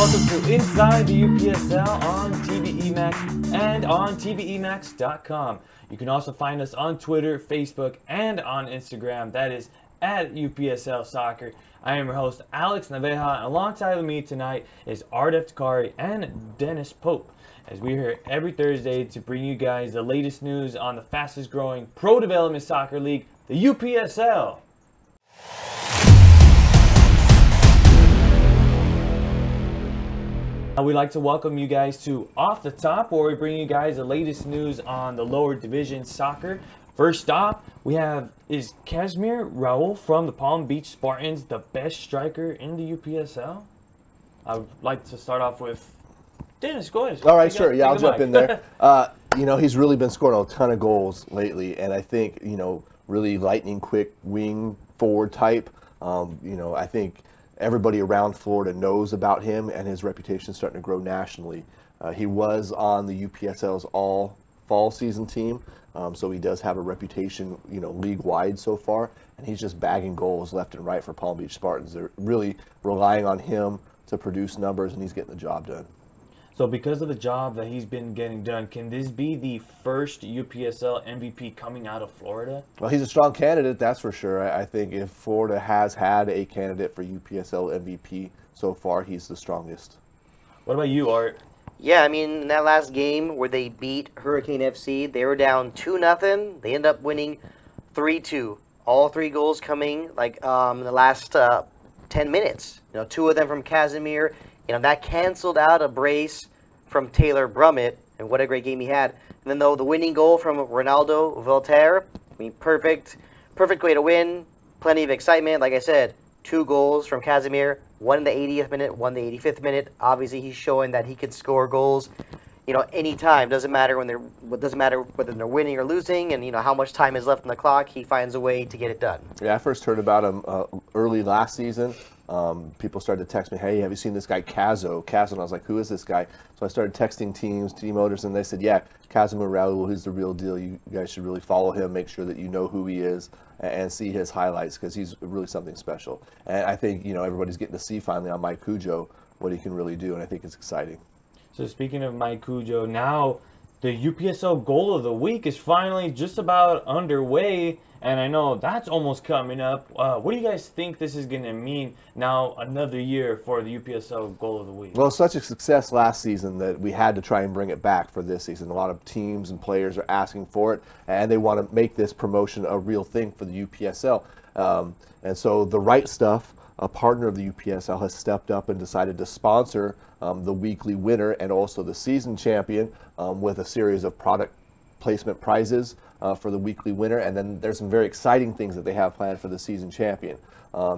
welcome to Inside the UPSL on TV Max and on tvemax.com. You can also find us on Twitter, Facebook, and on Instagram. That is at UPSL Soccer. I am your host, Alex Naveja, and alongside of me tonight is Ardef Takari and Dennis Pope, as we're here every Thursday to bring you guys the latest news on the fastest growing pro development soccer league, the UPSL. We'd like to welcome you guys to Off the Top, where we bring you guys the latest news on the lower division soccer. First stop we have is Casimir Raoul from the Palm Beach Spartans, the best striker in the UPSL. I would like to start off with Dennis. Go ahead. All right, sure. Yeah, I'll jump in there. You know, he's really been scoring a ton of goals lately, and I think, you know, really lightning quick wing forward type. You know, I think everybody around Florida knows about him, and his reputation is starting to grow nationally. He was on the UPSL's all fall season team, so he does have a reputation, you know, league-wide so far, and he's just bagging goals left and right for Palm Beach Spartans. They're really relying on him to produce numbers, and he's getting the job done. So because of the job that he's been getting done, can this be the first UPSL MVP coming out of Florida? Well, he's a strong candidate, that's for sure. I think if Florida has had a candidate for UPSL MVP so far, he's the strongest. What about you, Art? Yeah, I mean, in that last game where they beat Hurricane FC, they were down 2-0. They end up winning 3-2. All three goals coming like in the last 10 minutes. You know, two of them from Casimir. You know, that canceled out a brace from Taylor Brummett, and what a great game he had. And then, though, the winning goal from Ronaldo Voltaire, I mean, perfect way to win, plenty of excitement. Like I said, two goals from Casimir, one in the 80th minute, one in the 85th minute. Obviously, he's showing that he can score goals, you know, anytime. Doesn't matter whether they're winning or losing, and you know how much time is left on the clock. He finds a way to get it done. Yeah, I first heard about him early last season. People started to text me, hey, have you seen this guy Cazo? And I was like, who is this guy? So I started texting team owners, and they said, yeah, Casimir Raoul, he's the real deal. You guys should really follow him, make sure that you know who he is, and see his highlights, because he's really something special. And I think, you know, everybody's getting to see finally on MyCujoo what he can really do, and I think it's exciting. So speaking of MyCujoo, now the UPSL goal of the week is finally just about underway, and I know that's almost coming up. What do you guys think this is going to mean now, another year for the UPSL goal of the week? Well, such a success last season that we had to try and bring it back for this season. A lot of teams and players are asking for it, and they want to make this promotion a real thing for the UPSL. And so the Right Stuff, a partner of the UPSL, has stepped up and decided to sponsor the weekly winner and also the season champion with a series of product placement prizes for the weekly winner. And then there's some very exciting things that they have planned for the season champion,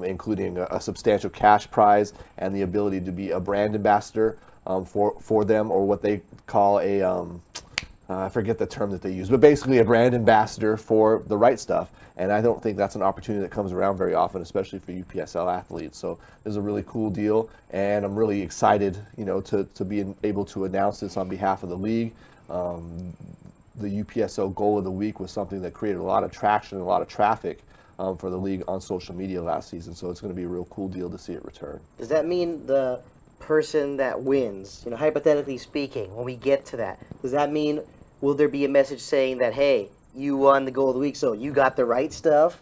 including a substantial cash prize and the ability to be a brand ambassador for them, or what they call a I forget the term that they use, but basically a brand ambassador for the Right Stuff. And I don't think that's an opportunity that comes around very often, especially for UPSL athletes. So this is a really cool deal, and I'm really excited, you know, to be able to announce this on behalf of the league. The UPSL goal of the week was something that created a lot of traction and a lot of traffic for the league on social media last season. So it's going to be a real cool deal to see it return. Does that mean the person that wins, you know, hypothetically speaking, when we get to that, does that mean, will there be a message saying that, hey, you won the goal of the week, so you got the right stuff?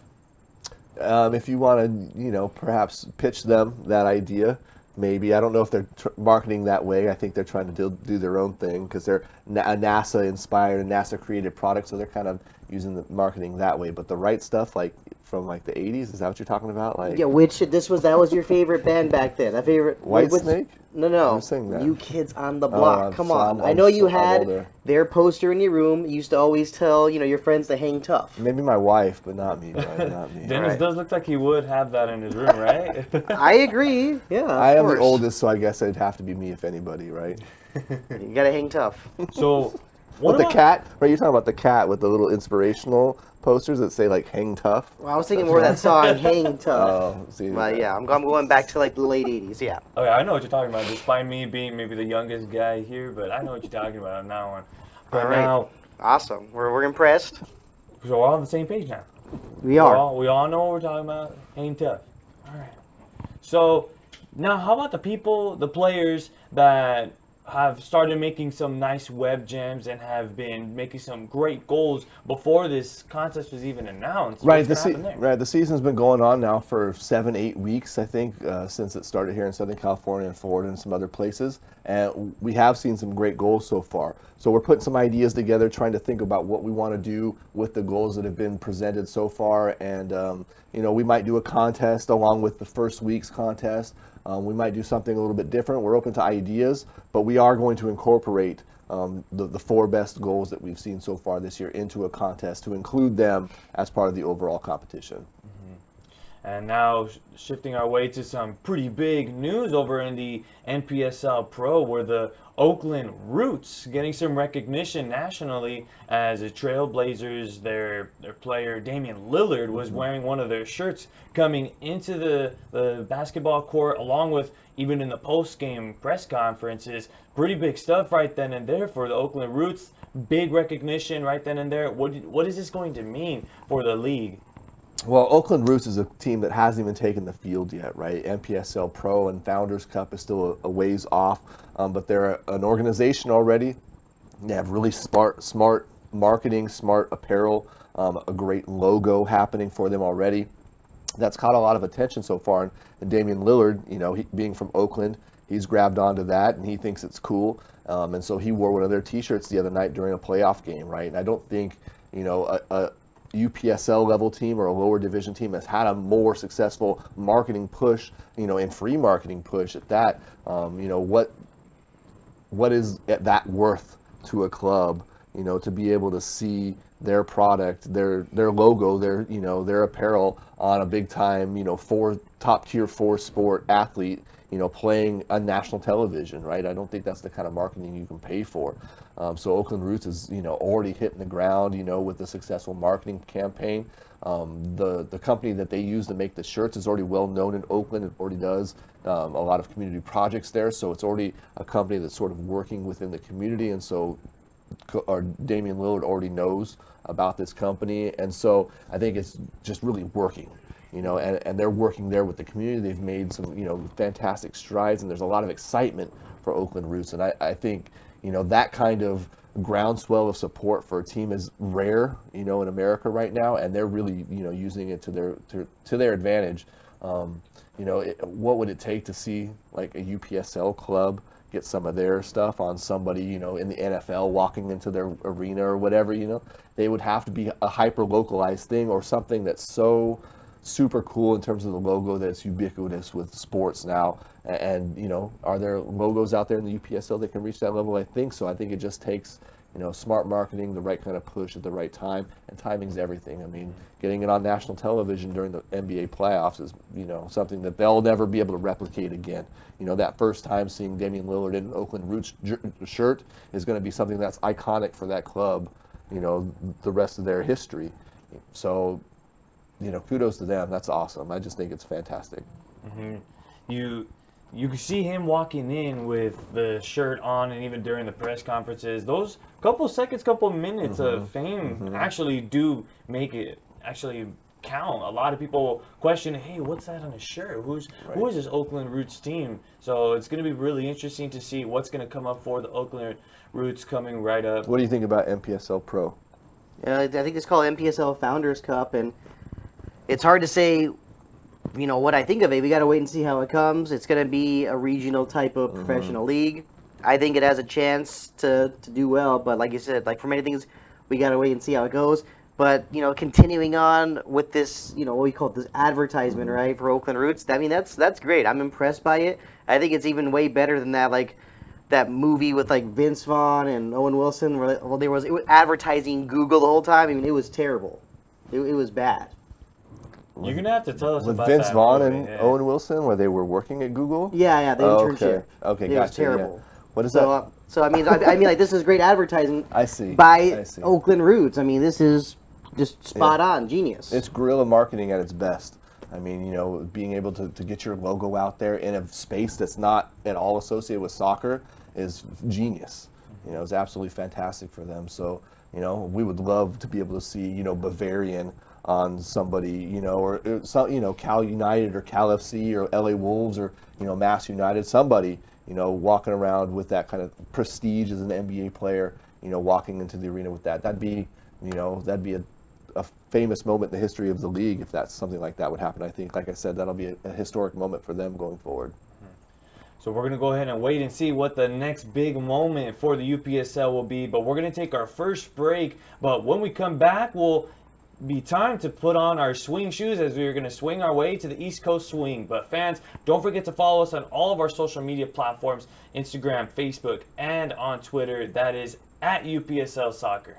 If you want to, you know, perhaps pitch them that idea, maybe. I don't know if they're marketing that way. I think they're trying to do their own thing, because they're a NASA-inspired and NASA-created product, so they're kind of using the marketing that way. But the Right Stuff, like from like the 80s, is that what you're talking about? Like, yeah, that was your favorite band back then. That favorite Whitesnake? No. New Kids on the Block. Come on. I know you had their poster in your room. You used to always tell, you know, your friends to hang tough. Maybe my wife, but not me, right? Not me. Dennis does look like he would have that in his room, right? I agree. Yeah, I am the oldest, so I guess it'd have to be me, if anybody, right? You gotta hang tough. So, what the cat? Right, you're talking about the cat with the little inspirational posters that say like "Hang Tough." Well, I was thinking more of that song "Hang Tough." Oh, see, but yeah, I'm going back to like the late '80s. Yeah. Okay, I know what you're talking about. Despite me being maybe the youngest guy here, but I know what you're talking about on that one. But all right. Now, awesome. We're impressed. So we're all on the same page now. We are. We all know what we're talking about. Hang tough. All right. So Now, how about the people, the players that have started making some nice web jams and have been making some great goals before this contest was even announced? Right, What's going to happen there? right. The season's been going on now for 7-8 weeks, I think, since it started here in Southern California and Florida and some other places. And we have seen some great goals so far. So we're putting some ideas together, trying to think about what we want to do with the goals that have been presented so far. And you know, we might do a contest along with the first week's contest. We might do something a little bit different. We're open to ideas, but we are going to incorporate the 4 best goals that we've seen so far this year into a contest to include them as part of the overall competition. And now shifting our way to some pretty big news over in the NPSL Pro, where the Oakland Roots getting some recognition nationally as the Trailblazers. Their player Damian Lillard was wearing one of their shirts coming into the basketball court, along with even in the post-game press conferences. Pretty big stuff right then and there for the Oakland Roots. Big recognition right then and there. What is this going to mean for the league? Well, Oakland Roots is a team that hasn't even taken the field yet, right? NPSL Pro and Founders Cup is still a ways off, but they're an organization already. They have really smart marketing, smart apparel, a great logo happening for them already. That's caught a lot of attention so far. And Damian Lillard, you know, being from Oakland, he's grabbed onto that and he thinks it's cool. And so he wore one of their T-shirts the other night during a playoff game, right? And I don't think, you know, a UPSL level team or a lower division team has had a more successful marketing push, you know, and free marketing push at that. You know, what is that worth to a club, you know, to be able to see their product, their logo, their, you know, their apparel on a big time, you know, top tier 4 sport athlete, you know, playing on national television, right? I don't think that's the kind of marketing you can pay for. So Oakland Roots is, you know, already hitting the ground, you know, with a successful marketing campaign. The company that they use to make the shirts is already well known in Oakland. It already does a lot of community projects there. So it's already a company that's sort of working within the community. And so Damian Lillard already knows about this company. And so I think it's just really working. You know, and they're working there with the community. They've made some, you know, fantastic strides, and there's a lot of excitement for Oakland Roots. And I think, you know, that kind of groundswell of support for a team is rare, you know, in America right now, and they're really, you know, using it to their advantage. You know, what would it take to see like a UPSL club get some of their stuff on somebody, you know, in the NFL walking into their arena or whatever? You know, they would have to be a hyper localized thing or something that's so super cool in terms of the logo that's ubiquitous with sports now. And you know, are there logos out there in the UPSL that can reach that level? I think so. I think it just takes, you know, smart marketing, the right kind of push at the right time, and timing's everything. I mean, getting it on national television during the NBA playoffs is, you know, something that they'll never be able to replicate again. You know, that first time seeing Damian Lillard in an Oakland Roots shirt is going to be something that's iconic for that club, you know, the rest of their history. So, you know, kudos to them. That's awesome. I just think it's fantastic. Mm-hmm. You can see him walking in with the shirt on, and even during the press conferences, those couple seconds, couple minutes of fame actually do make it actually count. A lot of people question, hey, what's that on his shirt? Who is this Oakland Roots team? So it's going to be really interesting to see what's going to come up for the Oakland Roots coming right up. What do you think about NPSL Pro? I think it's called NPSL Founders Cup, and it's hard to say, you know, what I think of it. We got to wait and see how it comes. It's going to be a regional type of professional league. I think it has a chance to do well, but like you said, like for many things, we got to wait and see how it goes. But, you know, continuing on with this, you know, what we call this advertisement, right, for Oakland Roots, I mean, that's great. I'm impressed by it. I think it's even way better than that, like, that movie with, like, Vince Vaughn and Owen Wilson, where it was advertising Google the whole time. I mean, it was terrible. It was bad. You're going to have to tell us with about Vince that Vaughn movie, and Owen Wilson, where they were working at Google? Yeah, the internship. Okay, it gotcha. was terrible. Yeah. What is that? So I mean, like, this is great advertising. I see. By Oakland Roots. I mean, this is just spot on, genius. It's guerrilla marketing at its best. I mean, you know, being able to get your logo out there in a space that's not at all associated with soccer is genius. You know, it's absolutely fantastic for them. So, you know, we would love to be able to see, you know, Bavarian on somebody, you know, or some, you know, Cal United or Cal FC or LA Wolves or, you know, Mass United, somebody, you know, walking around with that kind of prestige as an NBA player, you know, walking into the arena with that. That'd be, you know, that'd be a famous moment in the history of the league if that's something like that would happen. I think, like I said, that'll be a historic moment for them going forward. So we're going to go ahead and wait and see what the next big moment for the UPSL will be. But we're going to take our first break. But when we come back, we'll be time to put on our swing shoes as we're going to swing our way to the East Coast swing. But fans, don't forget to follow us on all of our social media platforms, Instagram, Facebook, and on Twitter. That is at UPSL Soccer.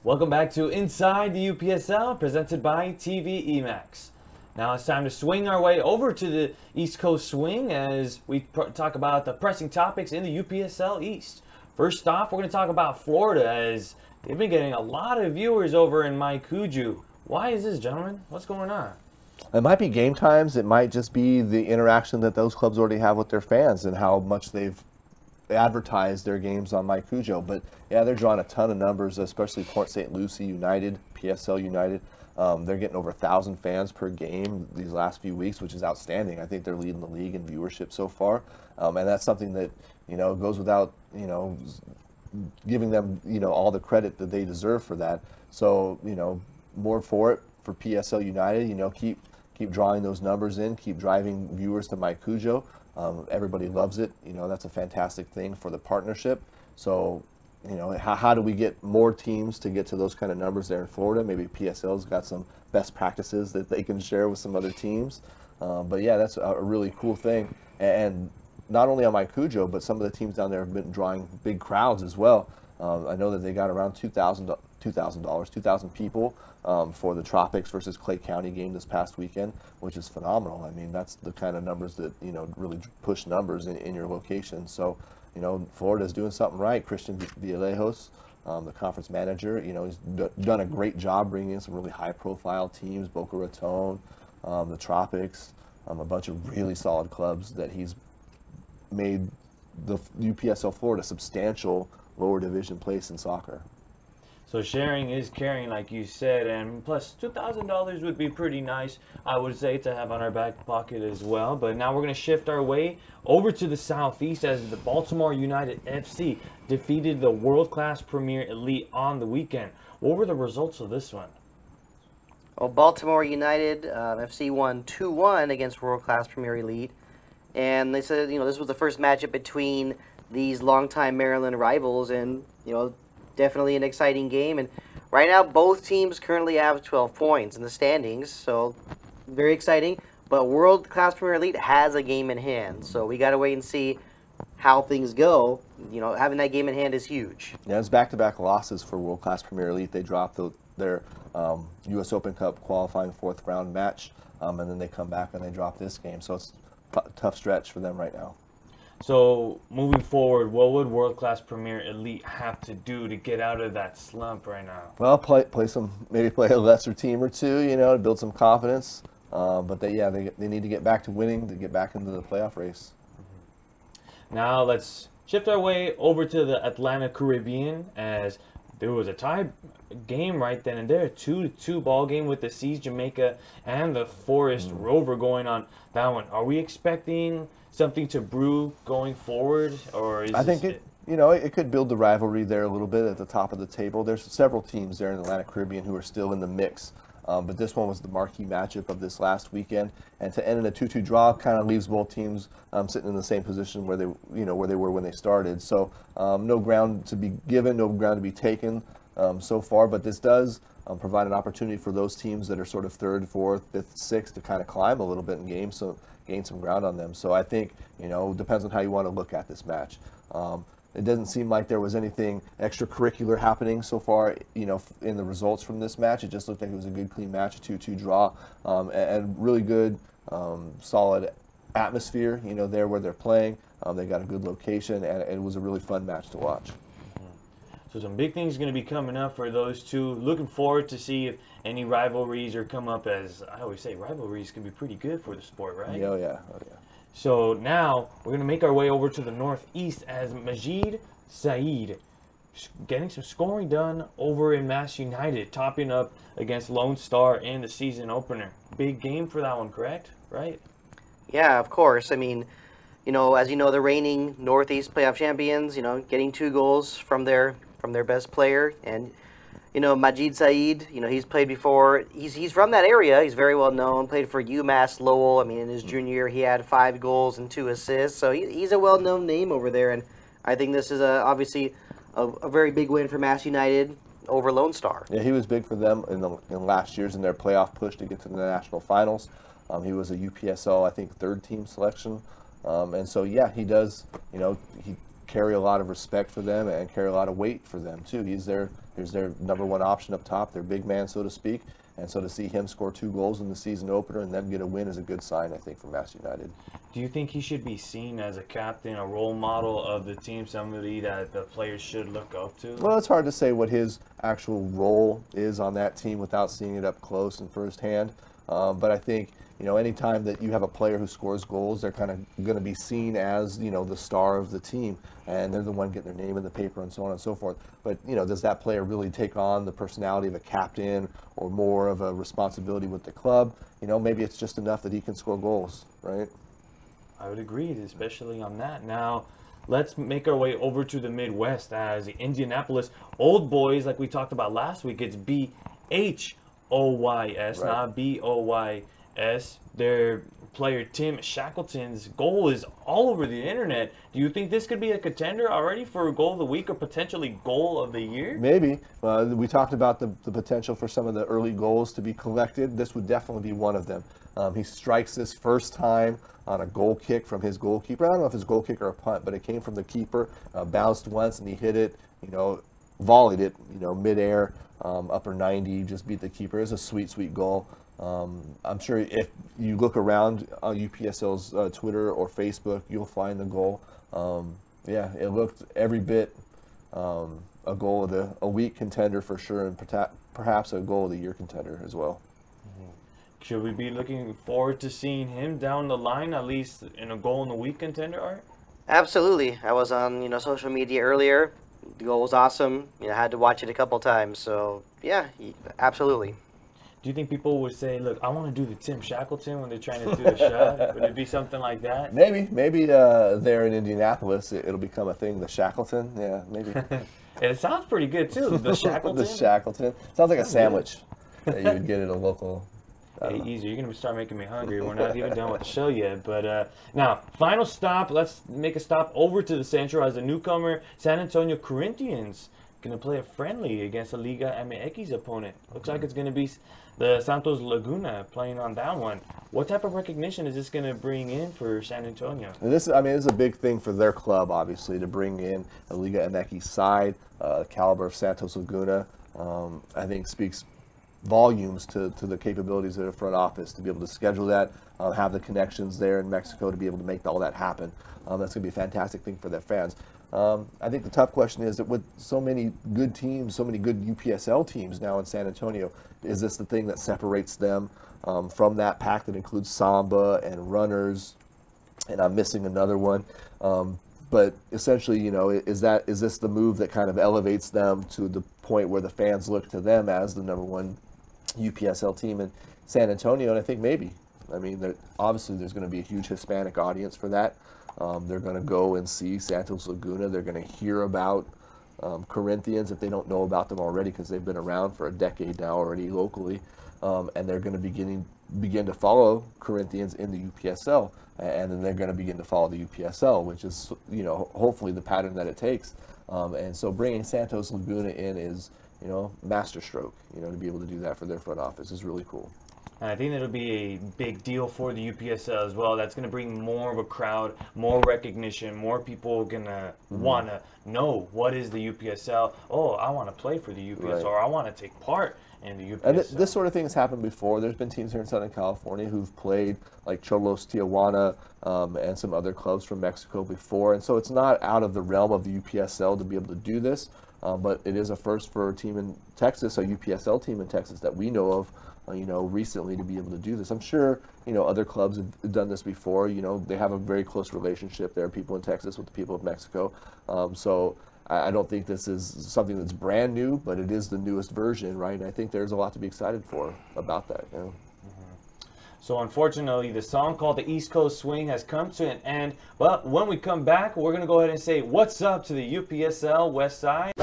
Welcome back to Inside the UPSL, presented by TV Emax. Now it's time to swing our way over to the East Coast swing as we talk about the pressing topics in the UPSL East. First off, we're going to talk about Florida as they've been getting a lot of viewers over in MyCujoo. Why is this, gentlemen? What's going on? It might be game times. It might just be the interaction that those clubs already have with their fans and how much they've advertised their games on MyCujoo. But yeah, they're drawing a ton of numbers, especially Port St. Lucie United, PSL United. They're getting over 1,000 fans per game these last few weeks, which is outstanding. I think they're leading the league in viewership so far, and that's something that, you know, goes without, you know, giving them, you know, all the credit that they deserve for that. So, you know, more for it for PSL United. You know, keep drawing those numbers in, keep driving viewers to MyCujoo. Everybody loves it. You know, that's a fantastic thing for the partnership. So, you know, how do we get more teams to get to those kind of numbers there in Florida? Maybe PSL's got some best practices that they can share with some other teams. But yeah, that's a really cool thing. And not only on MyCujoo, but some of the teams down there have been drawing big crowds as well. I know that they got around 2,000 people for the Tropics versus Clay County game this past weekend, which is phenomenal. I mean, that's the kind of numbers that, you know, really push numbers in your location. So, you know, Florida's doing something right. Christian Villejos, the conference manager, you know, he's done a great job bringing in some really high-profile teams, Boca Raton, the Tropics, a bunch of really solid clubs that he's made the UPSL Florida substantial lower division place in soccer. So sharing is caring, like you said, and plus $2,000 would be pretty nice, I would say, to have on our back pocket as well. But now we're going to shift our way over to the Southeast as the Baltimore United FC defeated the world-class Premier Elite on the weekend. What were the results of this one? Well, Baltimore United FC won 2-1 against world-class Premier Elite. And they said, you know, this was the first matchup between these longtime Maryland rivals, and, you know, definitely an exciting game. And right now, both teams currently have 12 points in the standings, so very exciting. But World Class Premier Elite has a game in hand, so we got to wait and see how things go. You know, having that game in hand is huge. Yeah, it's back-to-back losses for World Class Premier Elite. They dropped their U.S. Open Cup qualifying 4th round match, and then they come back and they drop this game. So it's a tough stretch for them right now. So moving forward, what would world-class Premier Elite have to do to get out of that slump right now? Well, maybe play a lesser team or two, to build some confidence. But they need to get back to winning to get back into the playoff race. Now let's shift our way over to the Atlanta Caribbean, as there was a tie game right then and there, 2-2 ball game with the Seas Jamaica and the Forest Rover going on that one. Are we expecting something to brew going forward, or is I think it could build the rivalry there a little bit at the top of the table. There's several teams there in the Atlantic Caribbean who are still in the mix. But this one was the marquee matchup of this last weekend, and to end in a 2-2 draw kind of leaves both teams sitting in the same position where they were when they started. So no ground to be given, no ground to be taken so far. But this does provide an opportunity for those teams that are sort of 3rd, 4th, 5th, 6th to kind of climb a little bit in games, so gain some ground on them. So I think it depends on how you want to look at this match. It doesn't seem like there was anything extracurricular happening so far, in the results from this match. It just looked like it was a good, clean match, a 2-2 draw, and really good, solid atmosphere, there where they're playing. They got a good location, and it was a really fun match to watch. So some big things going to be coming up for those two. Looking forward to see if any rivalries are come up. As I always say, rivalries can be pretty good for the sport, right? Oh, yeah. So now we're going to make our way over to the northeast as Majid Saeed getting some scoring done over in Mass United, topping up against Lone Star in the season opener. Big game for that one, correct? Right? Yeah, of course. I mean, as you know, the reigning Northeast playoff champions, getting 2 goals from their best player. And, Majid Saeed, he's played before. He's from that area. He's very well known. Played for UMass Lowell. I mean, in his junior year, he had 5 goals and 2 assists. So he's a well-known name over there. And I think this is obviously a very big win for Mass United over Lone Star. Yeah, he was big for them in last year's in their playoff push to get to the national finals. He was a UPSL, I think, 3rd team selection. And so, yeah, he does, he carry a lot of respect for them and carry a lot of weight for them, too. He's their #1 option up top, their big man, so to speak. And so to see him score 2 goals in the season opener and then get a win is a good sign, I think, for Mass United. Do you think he should be seen as a captain, a role model of the team, somebody that the players should look up to? Well, it's hard to say what his actual role is on that team without seeing it up close and firsthand. But I think, anytime that you have a player who scores goals, they're kind of going to be seen as, the star of the team, and they're the one getting their name in the paper and so on and so forth. But, does that player really take on the personality of a captain or more of a responsibility with the club? Maybe it's just enough that he can score goals, right? I would agree, especially on that. Now, let's make our way over to the Midwest as the Indianapolis Old Boys, like we talked about last week. It's BHOYS, right, not BOYS. Their player Tim Shackleton's goal is all over the internet. Do you think this could be a contender already for a goal of the week or potentially goal of the year? Maybe. We talked about the potential for some of the early goals to be collected. This would definitely be one of them. He strikes this first time on a goal kick from his goalkeeper. I don't know if it's a goal kick or a punt, but it came from the keeper, bounced once, and he hit it, volleyed it, midair, upper 90, just beat the keeper. It was a sweet, sweet goal. I'm sure if you look around on UPSL's Twitter or Facebook, you'll find the goal. Yeah, it looked every bit a goal of a week contender for sure, and perhaps a goal of the year contender as well. Should we be looking forward to seeing him down the line, at least in a goal in the week contender, Art? Absolutely. I was on social media earlier. The goal was awesome. I had to watch it a couple times. So yeah, absolutely. Do you think people would say, look, I want to do the Tim Shackleton when they're trying to do a shot? Would it be something like that? Maybe there in Indianapolis, it'll become a thing, the Shackleton. Yeah, maybe. It sounds pretty good, too, the Shackleton. The Shackleton. Sounds like a sandwich that you would get at a local... Hey, easy. You're going to start making me hungry. We're not even done with the show yet. But now, final stop. Let's make a stop over to the Central as the newcomer San Antonio Corinthians going to play a friendly against the Liga MX opponent. Looks like it's going to be the Santos Laguna playing on that one. What type of recognition is this going to bring in for San Antonio? And this is a big thing for their club, obviously, to bring in a Liga MX side, caliber of Santos Laguna. I think speaks volumes to the capabilities of the front office to be able to schedule that, have the connections there in Mexico to be able to make all that happen. That's going to be a fantastic thing for their fans. I think the tough question is that with so many good teams, so many good UPSL teams now in San Antonio, is this the thing that separates them from that pack that includes Samba and Runners, and I'm missing another one. But essentially, you know, is this the move that kind of elevates them to the point where the fans look to them as the #1 UPSL team in San Antonio? And I think maybe. I mean, obviously there's going to be a huge Hispanic audience for that. They're going to go and see Santos Laguna. They're going to hear about Corinthians if they don't know about them already, because they've been around for a decade now already locally. And they're going to begin to follow Corinthians in the UPSL, and then they're going to begin to follow the UPSL, which is, you know, hopefully the pattern that it takes. And so bringing Santos Laguna in is, you know, masterstroke. You know, to be able to do that for their front office is really cool. And I think that'll be a big deal for the UPSL as well. That's going to bring more of a crowd, more recognition, more people going to want to know what is the UPSL. Oh, I want to play for the UPSL, Right. or I want to take part in the UPSL. And this sort of thing has happened before. There's been teams here in Southern California who've played, like Cholos Tijuana and some other clubs from Mexico before. And so it's not out of the realm of the UPSL to be able to do this. But it is a first for a team in Texas, a UPSL team in Texas that we know of, you know, recently to be able to do this. I'm sure, you know, other clubs have done this before. You know, they have a very close relationship. There are people in Texas with the people of Mexico. So I don't think this is something that's brand new, but it is the newest version, right? And I think there's a lot to be excited for about that, you know. So unfortunately, the song called The East Coast Swing has come to an end. But when we come back, we're going to go ahead and say what's up to the UPSL West Side.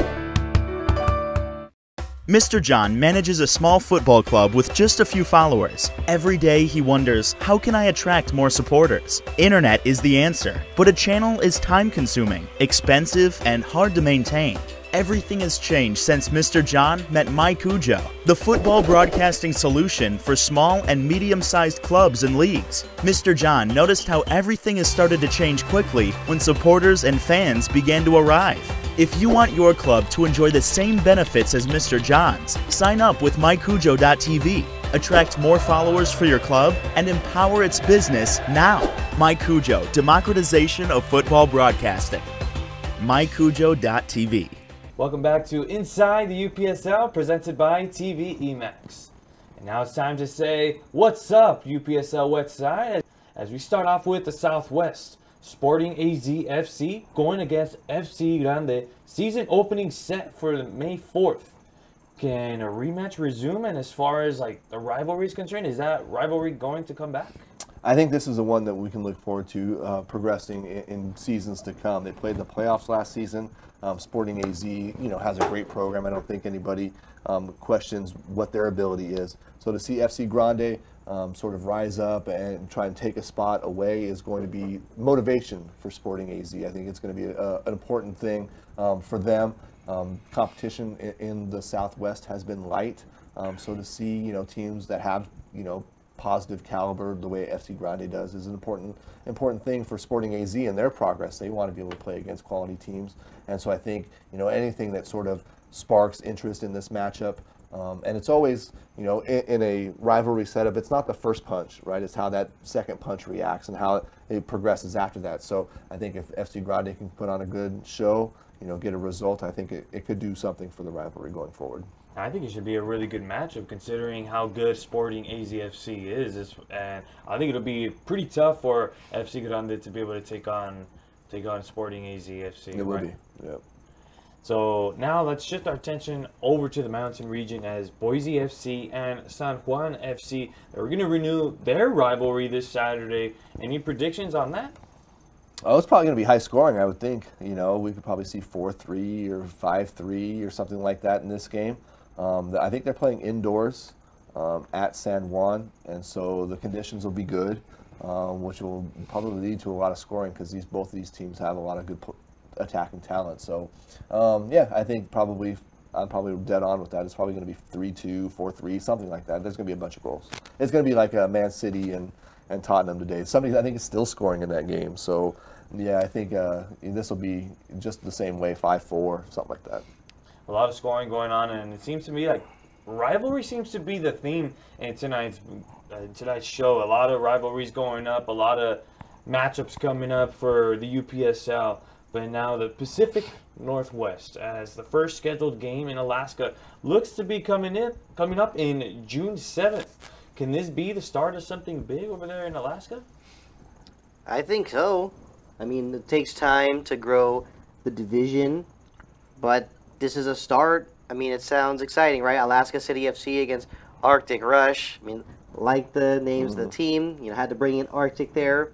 Mr. John manages a small football club with just a few followers. Every day he wonders, how can I attract more supporters? Internet is the answer, but a channel is time-consuming, expensive, and hard to maintain. Everything has changed since Mr. John met MyCujoo, the football broadcasting solution for small and medium-sized clubs and leagues. Mr. John noticed how everything has started to change quickly when supporters and fans began to arrive. If you want your club to enjoy the same benefits as Mr. John's, sign up with MyCujoo.tv. Attract more followers for your club and empower its business now. MyCujoo, democratization of football broadcasting. MyCujoo.tv. Welcome back to Inside the UPSL, presented by TVE Max. And now it's time to say, what's up, UPSL West Side? As we start off with the Southwest, Sporting AZ FC going against FC Grande. Season opening set for May 4th. Can a rematch resume? And as far as like the rivalry is concerned, is that rivalry going to come back? I think this is the one that we can look forward to progressing in seasons to come. They played in the playoffs last season. Sporting AZ, you know, has a great program. I don't think anybody questions what their ability is. So to see FC Grande sort of rise up and try and take a spot away is going to be motivation for Sporting AZ. I think it's going to be an important thing for them. Competition in the Southwest has been light. So to see, you know, teams that have, you know, positive caliber the way FC Grande does is an important thing for Sporting AZ and their progress. They want to be able to play against quality teams, and so I think, you know, anything that sort of sparks interest in this matchup, and it's always, you know, in a rivalry setup, it's not the first punch, right? It's how that second punch reacts and how it progresses after that. So I think if FC Grande can put on a good show, you know, get a result, I think it could do something for the rivalry going forward. I think it should be a really good matchup considering how good Sporting AZFC is. And I think it'll be pretty tough for FC Grande to be able to take on Sporting AZFC. It will be, yeah. So now let's shift our attention over to the mountain region as Boise FC and San Juan FC are going to renew their rivalry this Saturday. Any predictions on that? Oh, it's probably going to be high scoring, I would think. You know, we could probably see 4-3 or 5-3 or something like that in this game. I think they're playing indoors at San Juan, and so the conditions will be good, which will probably lead to a lot of scoring because both of these teams have a lot of good attacking talent. So, yeah, I think I'm probably dead on with that. It's probably going to be 3-2, 4-3, something like that. There's going to be a bunch of goals. It's going to be like Man City and Tottenham today. Somebody I think is still scoring in that game. So, yeah, I think this will be just the same way, 5-4, something like that. a lot of scoring going on, and it seems to me like rivalry seems to be the theme in tonight's show. A lot of rivalries going up, a lot of matchups coming up for the UPSL. But now the Pacific Northwest, as the first scheduled game in Alaska, looks to be coming up in June 7th. Can this be the start of something big over there in Alaska? I think so. I mean, it takes time to grow the division, but this is a start. I mean, it sounds exciting, right? Alaska City FC against Arctic Rush. I mean, like the names of the team, had to bring in Arctic there.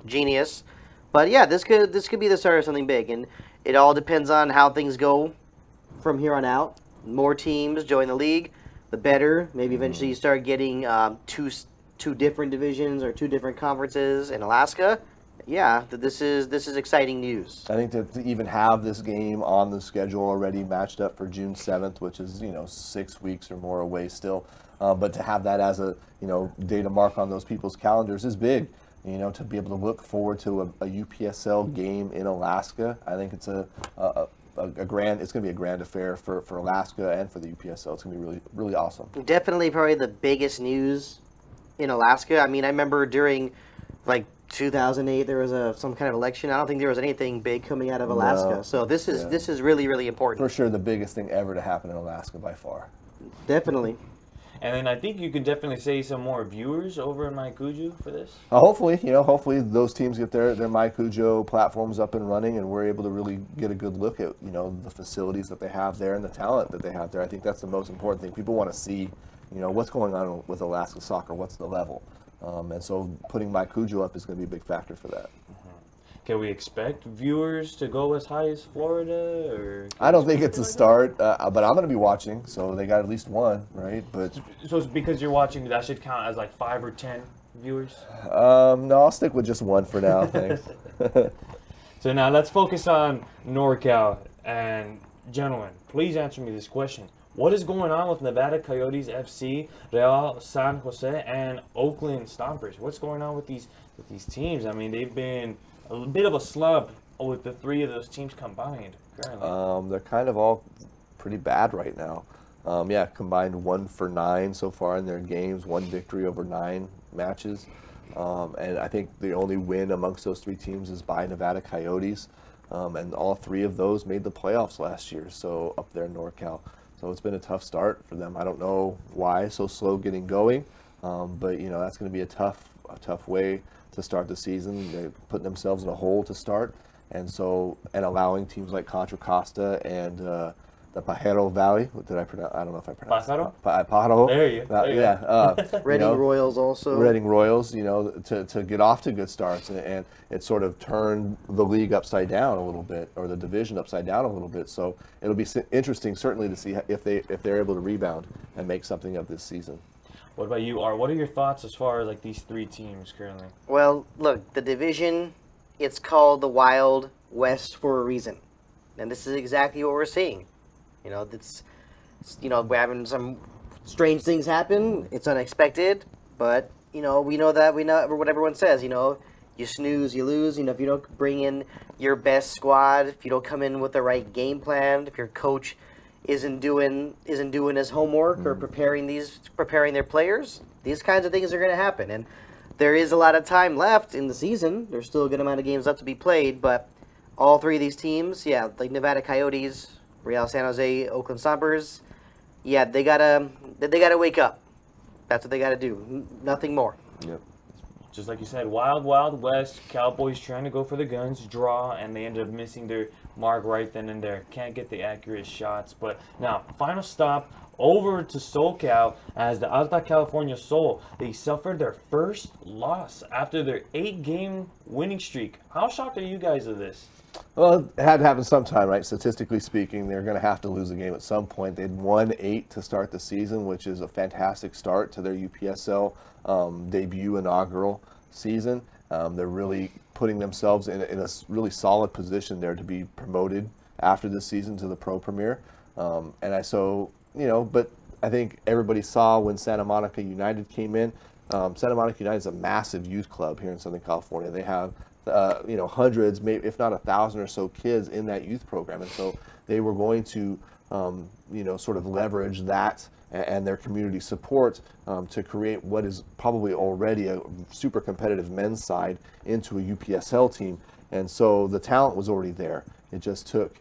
Genius. But yeah, this could be the start of something big, and it all depends on how things go from here on out. More teams join the league, the better. Maybe eventually you start getting two different divisions or two different conferences in Alaska. Yeah, this is exciting news. I think to even have this game on the schedule already matched up for June 7th, which is 6 weeks or more away still, but to have that as a day to mark on those people's calendars is big. To be able to look forward to a UPSL game in Alaska, I think it's a grand. It's going to be a grand affair for Alaska and for the UPSL. It's going to be really, really awesome. Definitely, probably the biggest news in Alaska. I mean, I remember during 2008 there was some kind of election. I don't think there was anything big coming out of Alaska. No. So this is really, really important. For sure, the biggest thing ever to happen in Alaska by far. Definitely. And then I think you can definitely say some more viewers over in MyCujoo for this. Hopefully, hopefully those teams get their MyCujoo platforms up and running, and we're able to really get a good look at the facilities that they have there and the talent that they have there. I think that's the most important thing. People want to see, what's going on with Alaska soccer, what's the level, and so putting MyCujoo up is going to be a big factor for that. Can we expect viewers to go as high as Florida? Or I don't think it's a start, but I'm going to be watching, so they got at least one, right? But so it's because you're watching, that should count as 5 or 10 viewers? No, I'll stick with just one for now, thanks. So now let's focus on NorCal. And gentlemen, please answer me this question. What is going on with Nevada Coyotes FC, Real San Jose, and Oakland Stompers? What's going on with these teams? I mean, they've been a bit of a slump with the three of those teams combined currently. They're kind of all pretty bad right now. Combined 1 for 9 so far in their games, 1 victory over 9 matches. And I think the only win amongst those 3 teams is by Nevada Coyotes. And all 3 of those made the playoffs last year, so up there in NorCal. So it's been a tough start for them. I don't know why so slow getting going, but that's going to be a tough way to start the season. They're putting themselves in a hole to start, and allowing teams like Contra Costa and the Pajaro Valley. What did I pronounce? I don't know if I pronounced Pajaro. Pajaro. There you go. Reading Royals also. Reading Royals, to get off to good starts, and it sort of turned the league upside down a little bit, or the division upside down a little bit. So it'll be interesting, certainly, to see if they're able to rebound and make something of this season. What about you, Art? What are your thoughts as far as these 3 teams currently? Well, look, the division, it's called the Wild West for a reason. And this is exactly what we're seeing. We're having some strange things happen. It's unexpected, but we know what everyone says, you snooze, you lose. If you don't bring in your best squad, if you don't come in with the right game plan, if your coach isn't doing his homework or preparing their players, these kinds of things are going to happen. And there is a lot of time left in the season. There's still a good amount of games left to be played, but all 3 of these teams, like Nevada Coyotes, Real San Jose, Oakland Stompers, they gotta wake up. That's what they gotta do. Nothing more. Yep. Just like you said, Wild Wild West. Cowboys trying to go for the guns, draw, and they ended up missing their mark right then and there. Can't get the accurate shots. But now, final stop over to SoCal as the Alta California Soul. They suffered their first loss after their 8-game winning streak. How shocked are you guys of this? Well, it had to happen sometime, right? Statistically speaking, they're going to have to lose a game at some point. They'd won 8 to start the season, which is a fantastic start to their UPSL debut inaugural season. They're really putting themselves in a really solid position there to be promoted after this season to the Pro Premier. But I think everybody saw when Santa Monica United came in. Santa Monica United is a massive youth club here in Southern California. They have hundreds, maybe if not 1,000 or so kids in that youth program, and so they were going to sort of leverage that and their community support to create what is probably already a super competitive men's side into a UPSL team. And so the talent was already there. It just took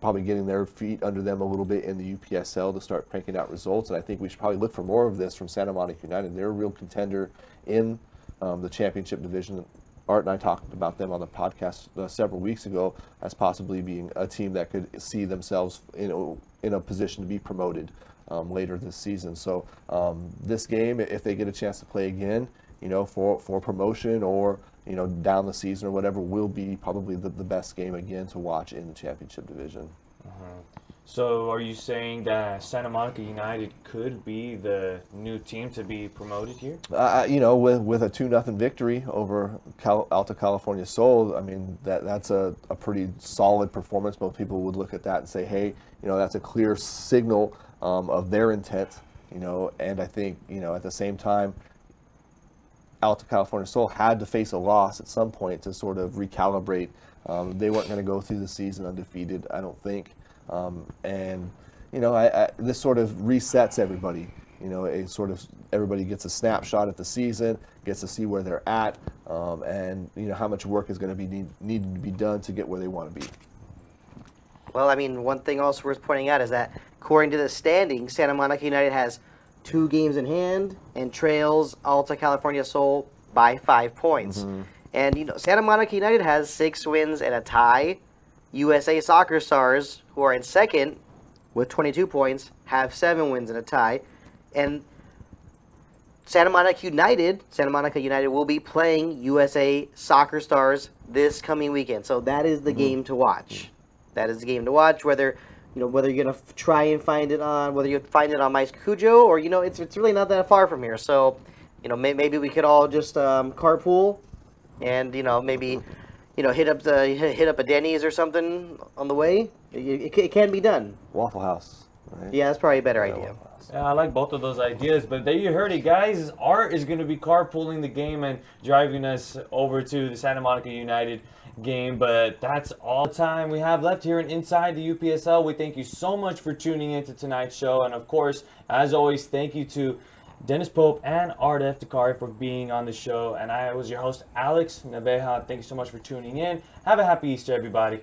probably getting their feet under them a little bit in the UPSL to start cranking out results. And I think we should probably look for more of this from Santa Monica United. They're a real contender in the championship division. Art and I talked about them on the podcast several weeks ago as possibly being a team that could see themselves in a position to be promoted later this season. So this game, if they get a chance to play again, for promotion or down the season or whatever, will be probably the best game again to watch in the championship division. So are you saying that Santa Monica United could be the new team to be promoted here? With a 2-0 victory over Alta California Sol, I mean, that's a pretty solid performance. Most people would look at that and say, hey, that's a clear signal of their intent, and I think, at the same time, Alta California Sol had to face a loss at some point to sort of recalibrate. They weren't going to go through the season undefeated, I don't think. This sort of resets everybody. It sort of, everybody gets a snapshot at the season, gets to see where they're at, and how much work is going to be needed to be done to get where they want to be. Well, I mean, one thing also worth pointing out is that according to the standings, Santa Monica United has 2 games in hand and trails Alta California Sol by 5 points. And Santa Monica United has 6 wins and a tie. USA Soccer Stars, who are in second with 22 points, have 7 wins and a tie. And Santa Monica United will be playing USA Soccer Stars this coming weekend. So that is the game to watch. That is the game to watch, whether you're going to try and find it on, whether you find it on MyCujoo or, it's really not that far from here. So, maybe we could all just carpool and, maybe hit up a Denny's or something on the way. It can be done. Waffle House, right? Yeah, that's probably a better idea. Yeah, I like both of those ideas, but there you heard it, guys. Art is going to be carpooling the game and driving us over to the Santa Monica United game, but that's all the time we have left here in Inside the UPSL. We thank you so much for tuning into tonight's show, and of course, as always, thank you to Dennis Pope and Art F. Dakari for being on the show, and I was your host, Alex Naveja. Thank you so much for tuning in. Have a happy Easter, everybody.